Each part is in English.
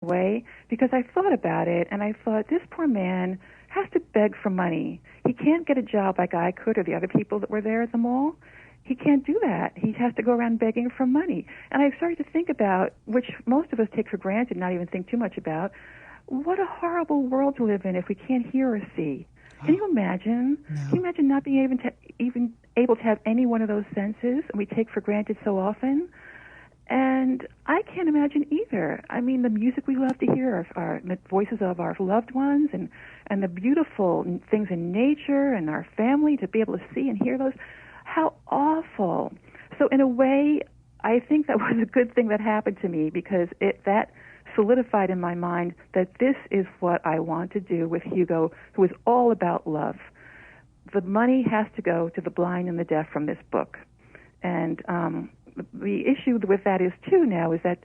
way, because I thought about it, and I thought, this poor man has to beg for money. He can't get a job like I could or the other people that were there at the mall. He can't do that. He has to go around begging for money. And I started to think about, which most of us take for granted, not even think too much about, what a horrible world to live in if we can't hear or see. Can you imagine? No. Can you imagine not being even able to have any one of those senses, and we take for granted so often? And I can't imagine either. I mean, the music we love to hear, are the voices of our loved ones, and the beautiful things in nature and our family, to be able to see and hear those. How awful. So in a way, I think that was a good thing that happened to me, because that solidified in my mind that this is what I want to do with Hugo, who is all about love. The money has to go to the blind and the deaf from this book. And the issue with that is, too, now, is that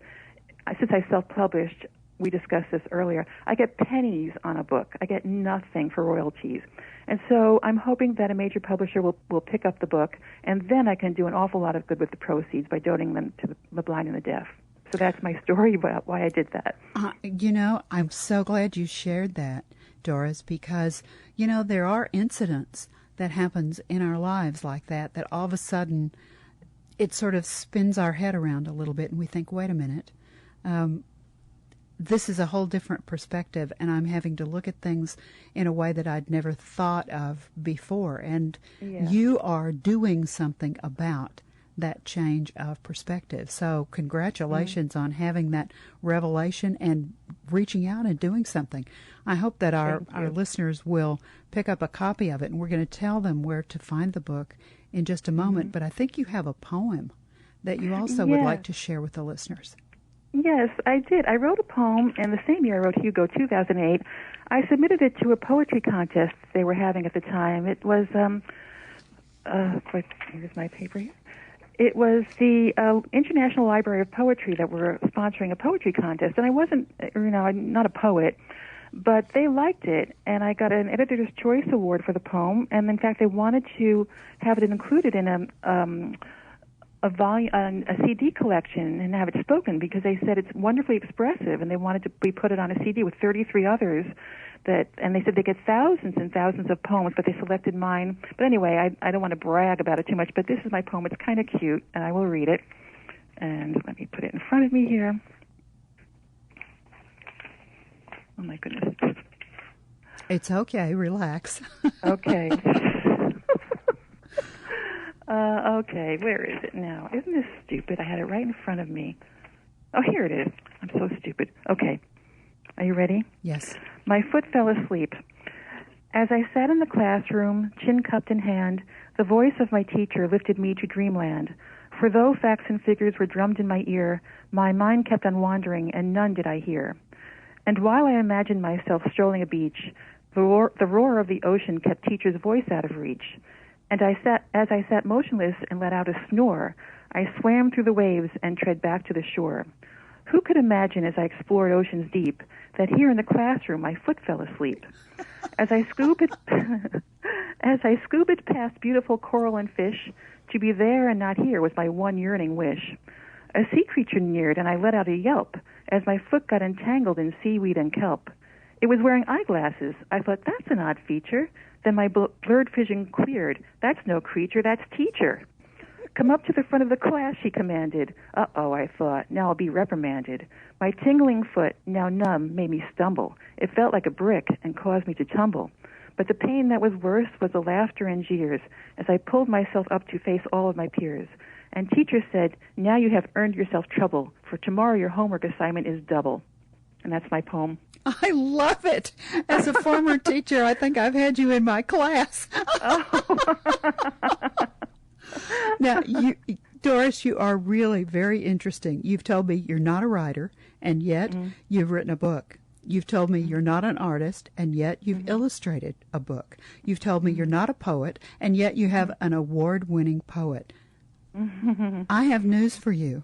since I self-published, we discussed this earlier, I get pennies on a book. I get nothing for royalties. And so I'm hoping that a major publisher will pick up the book, and then I can do an awful lot of good with the proceeds by donating them to the blind and the deaf. So that's my story about why I did that. I'm so glad you shared that, Doris, because, there are incidents that happens in our lives like that all of a sudden it sort of spins our head around a little bit, and we think, wait a minute, this is a whole different perspective, and I'm having to look at things in a way that I'd never thought of before. And you are doing something about that change of perspective. So congratulations on having that revelation and reaching out and doing something. I hope that our listeners will pick up a copy of it, and we're going to tell them where to find the book in just a moment. But I think you have a poem that you also would like to share with the listeners. Yes, I did. I wrote a poem, and the same year I wrote Hugo, 2008. I submitted it to a poetry contest they were having at the time. It was, here's my paper here. It was the International Library of Poetry that were sponsoring a poetry contest, and I wasn't, I'm not a poet, but they liked it, and I got an Editor's Choice Award for the poem, and in fact they wanted to have it included in a CD collection and have it spoken, because they said it's wonderfully expressive, and they wanted to put it on a CD with 33 others. And they said they get thousands and thousands of poems, but they selected mine. But anyway, I don't want to brag about it too much, but this is my poem. It's kind of cute, and I will read it. And let me put it in front of me here. Oh, my goodness. It's okay. Relax. Okay. Okay, where is it now? Isn't this stupid? I had it right in front of me. Oh, here it is. I'm so stupid. Okay. Are you ready? Yes. My foot fell asleep. As I sat in the classroom, chin cupped in hand, the voice of my teacher lifted me to dreamland. For though facts and figures were drummed in my ear, my mind kept on wandering, and none did I hear. And while I imagined myself strolling a beach, the roar of the ocean kept teacher's voice out of reach. And as I sat motionless and let out a snore, I swam through the waves and tread back to the shore. Who could imagine, as I explored oceans deep, that here in the classroom my foot fell asleep? As I scuba past beautiful coral and fish, to be there and not here was my one yearning wish. A sea creature neared, and I let out a yelp as my foot got entangled in seaweed and kelp. It was wearing eyeglasses. I thought, that's an odd feature. Then my blurred vision cleared. That's no creature, that's teacher. Come up to the front of the class, she commanded. Uh-oh, I thought, now I'll be reprimanded. My tingling foot, now numb, made me stumble. It felt like a brick and caused me to tumble. But the pain that was worse was the laughter and jeers as I pulled myself up to face all of my peers. And teacher said, now you have earned yourself trouble, for tomorrow your homework assignment is double. And that's my poem. I love it. As a former teacher, I think I've had you in my class. Now, Doris, you are really very interesting. You've told me you're not a writer, and yet you've written a book. You've told me you're not an artist, and yet you've illustrated a book. You've told me you're not a poet, and yet you have an award-winning poet. I have news for you.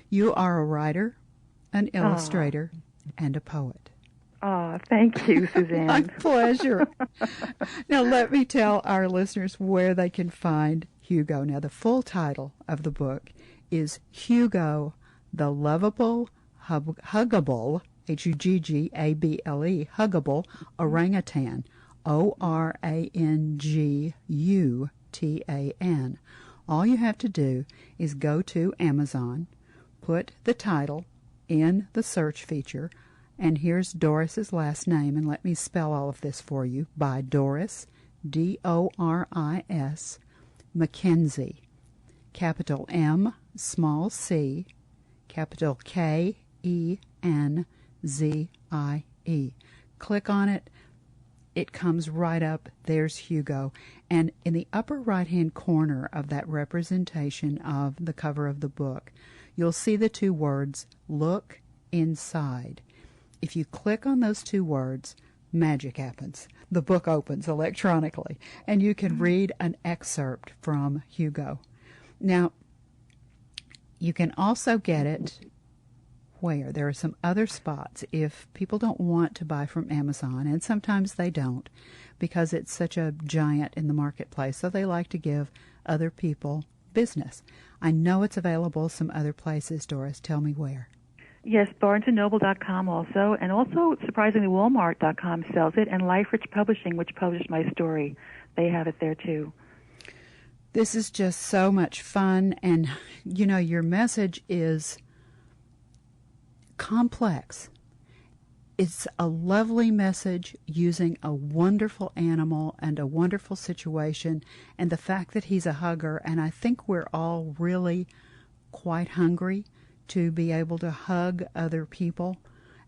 You are a writer, an illustrator, and a poet. Oh, thank you, Suzanne. My pleasure. Now, let me tell our listeners where they can find Hugo. Now, the full title of the book is Hugo, the Loveable, Huggable Huggable, Huggable Orangutan, Orangutan. All you have to do is go to Amazon, put the title in the search feature, and here's Doris's last name, and let me spell all of this for you. By Doris, Doris, McKenzie, capital M, small c, capital Kenzzie. Click on it. It comes right up. There's Hugo. And in the upper right-hand corner of that representation of the cover of the book, you'll see the two words, look inside. If you click on those two words, magic happens. The book opens electronically, and you can read an excerpt from Hugo. Now, you can also get it where there are some other spots if people don't want to buy from Amazon, and sometimes they don't because it's such a giant in the marketplace, so they like to give other people business. I know it's available some other places. Doris, tell me where. Yes, BarnesandNoble.com also, and also, surprisingly, Walmart.com sells it, and LifeRich Publishing, which published my story, they have it there too. This is just so much fun, and, you know, your message is complex. It's a lovely message using a wonderful animal and a wonderful situation, and the fact that he's a hugger, and I think we're all really quite hungry to be able to hug other people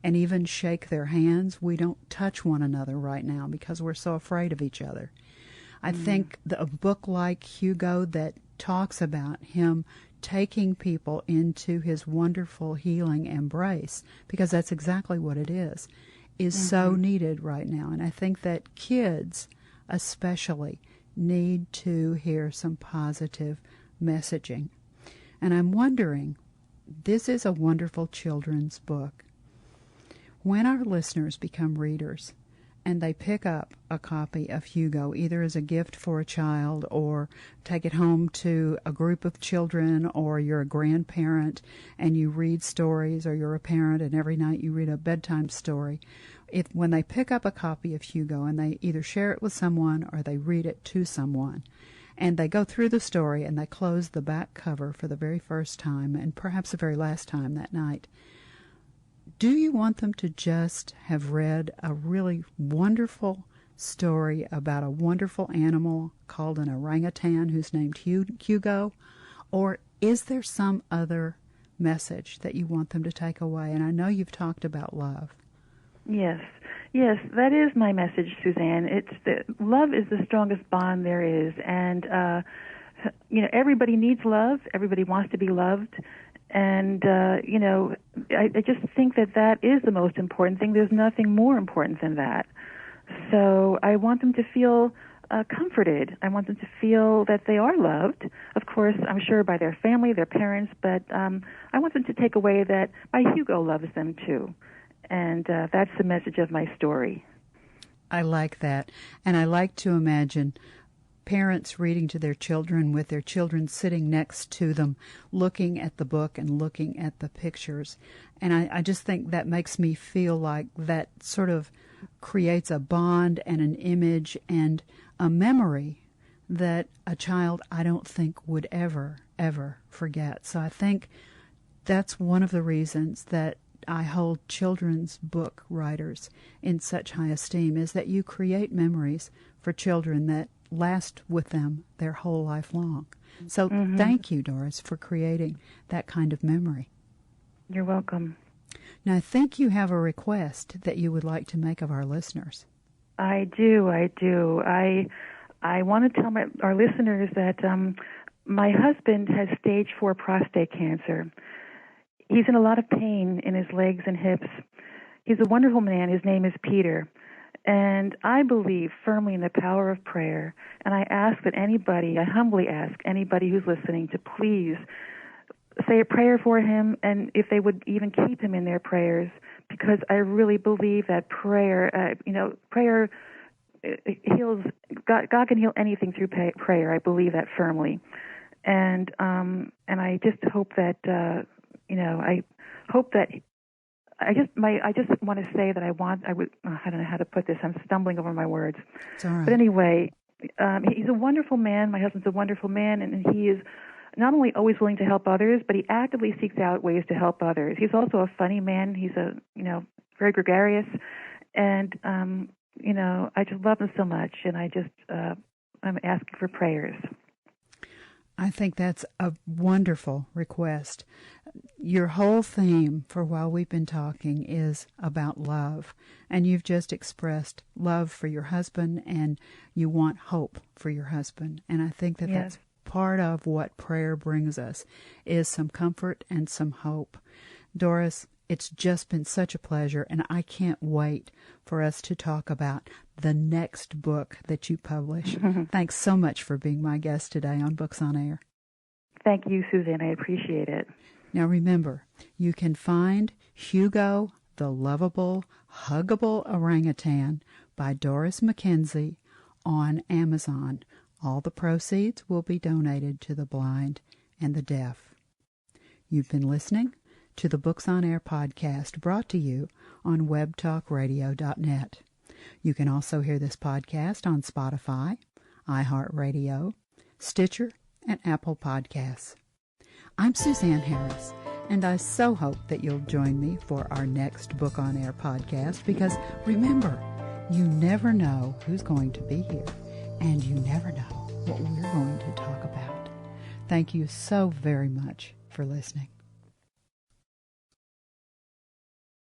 and even shake their hands. We don't touch one another right now because we're so afraid of each other. I think a book like Hugo that talks about him taking people into his wonderful healing embrace, because that's exactly what it is so needed right now. And I think that kids especially need to hear some positive messaging. And I'm wondering, this is a wonderful children's book. When our listeners become readers and they pick up a copy of Hugo, either as a gift for a child or take it home to a group of children, or you're a grandparent and you read stories, or you're a parent and every night you read a bedtime story, when they pick up a copy of Hugo and they either share it with someone or they read it to someone, and they go through the story and they close the back cover for the very first time and perhaps the very last time that night, do you want them to just have read a really wonderful story about a wonderful animal called an orangutan who's named Hugo? Or is there some other message that you want them to take away? And I know you've talked about love. Yes, that is my message, Suzanne. Love is the strongest bond there is, and everybody needs love. Everybody wants to be loved, and I just think that is the most important thing. There's nothing more important than that. So I want them to feel comforted. I want them to feel that they are loved. Of course, I'm sure by their family, their parents, but I want them to take away that my Hugo loves them too. And that's the message of my story. I like that. And I like to imagine parents reading to their children with their children sitting next to them, looking at the book and looking at the pictures. And I just think that makes me feel like that sort of creates a bond and an image and a memory that a child, I don't think, would ever, ever forget. So I think that's one of the reasons that I hold children's book writers in such high esteem, is that you create memories for children that last with them their whole life long. So thank you, Doris, for creating that kind of memory. You're welcome. Now, I think you have a request that you would like to make of our listeners. I do. I want to tell our listeners that my husband has stage 4 prostate cancer. He's in a lot of pain in his legs and hips. He's a wonderful man. His name is Peter. And I believe firmly in the power of prayer. And I humbly ask anybody who's listening to please say a prayer for him, and if they would even keep him in their prayers, because I really believe that prayer heals. God can heal anything through prayer. I believe that firmly. And I just hope that, I hope that I just want to say that I don't know how to put this. I'm stumbling over my words. It's all right. But anyway, he's a wonderful man. My husband's a wonderful man, and he is not only always willing to help others, but he actively seeks out ways to help others. He's also a funny man. He's very gregarious, and I just love him so much, and I'm asking for prayers. I think that's a wonderful request. Your whole theme for while we've been talking is about love, and you've just expressed love for your husband, and you want hope for your husband. And I think that that's part of what prayer brings us, is some comfort and some hope. Doris, it's just been such a pleasure, and I can't wait for us to talk about the next book that you publish. Thanks so much for being my guest today on Books on Air. Thank you, Suzanne. I appreciate it. Now remember, you can find Hugo, the Loveable, Huggable Orangutan by Doris McKenzie on Amazon. All the proceeds will be donated to the blind and the deaf. You've been listening to the Books on Air podcast, brought to you on webtalkradio.net. You can also hear this podcast on Spotify, iHeartRadio, Stitcher, and Apple Podcasts. I'm Suzanne Harris, and I so hope that you'll join me for our next Book on Air podcast, because remember, you never know who's going to be here, and you never know what we're going to talk about. Thank you so very much for listening.